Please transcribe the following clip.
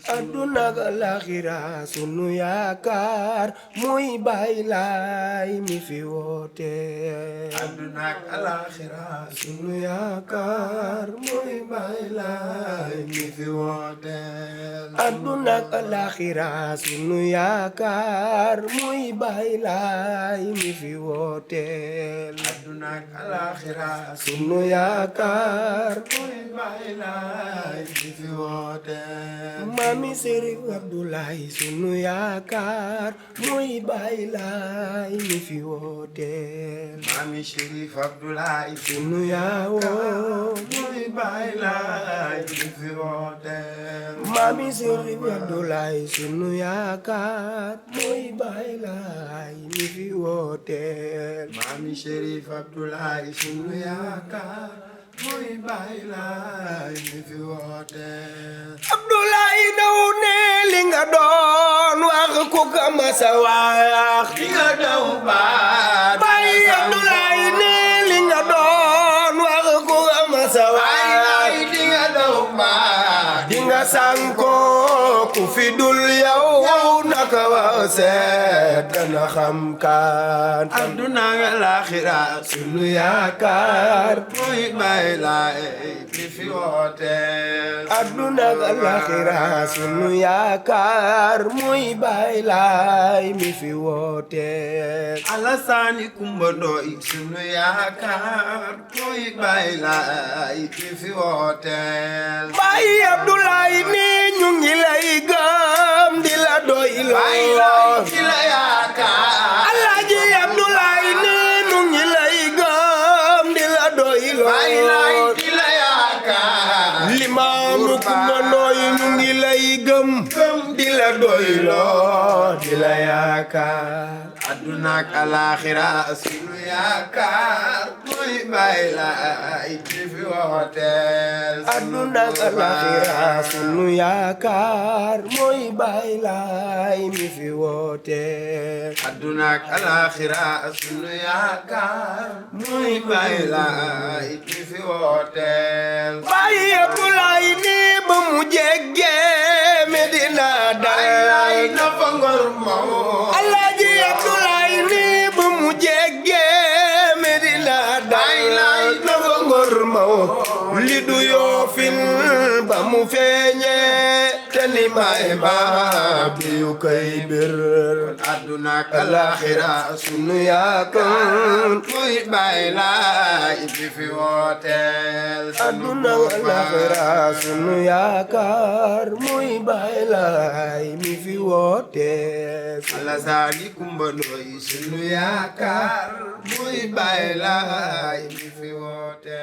aduna ak alaxira sunu yaakaar muy Baay Laay mi fi woote aduna ak alaxira sunu yaakaar muy Baay Laay mi fi woote aduna ak alaxira sunu yaakaar muy Baay Laay mi fi woote aduna ak alaxira sunu yaakaar muy Baay Laay mi fi woote Mami Sëriñ Abdoulaye sunu yaakaar muy Baay Laay mi fi woote Mami Chérif Abdoulaye sunu yaawoo muy Baay Laay mi fi woote Mami Sëriñ Abdoulaye sunu yaakaar muy Baay Laay mi fi woote Mami Chérif Abdoulaye sunu yaakaar muy Baay Laay mi fi woote Abdoulaye daw ne li nga doon wax ku ko masa wax li nga daw baat Baay Abdoulaye ne li nga doon wax ku ko masa wax li nga daw baat di nga sanko ku fi dul yow naka wax seet dana xam kan aduna ak alaxira sunu yaakaar muy Baay Laay mi fi woote aduna ak alaxira sunu yaakaar muy Baay Laay mi fi woote Alassane Kumba Ndoy sunu yaakaar muy Baay Laay mi fi woote Baay Abdoulaye ni ñu ngi lay gëm di la doy Baay Laay ci la yaakaar Alaaji Abdoulaye ni ñu ngi lay gëm di la doy Baay Laay ci la yaakaar Limaamu Kumba Ndoy ñu ngi lay gëm di la doy di la yaakaar aduna ak alaxira sunu yaakaar muy Baay Laay mi fi woote aduna ak alaxira sunu yaakaar muy Baay Laay mi fi woote aduna ak alaxira sunu yaakaar muy Baay Laay mi fi woote Baay Abdoulaye ni ba mu jegge Medina Day na fa ngor moo Alaaji Abdoulaye ni ba mu jegge Medina Day na fa ngor maw li du yoofin ba mu feeñe te ni may ba bi yu koy bir aduna ak alaxira sunu yaakaar muy Baay Laay mi fi woote aduna ak alaxira sunu yaakaar muy Baay Laay mi fi woote Alassane Kumba Ndoy sunu yaakaar muy Baay Laay mi fi woote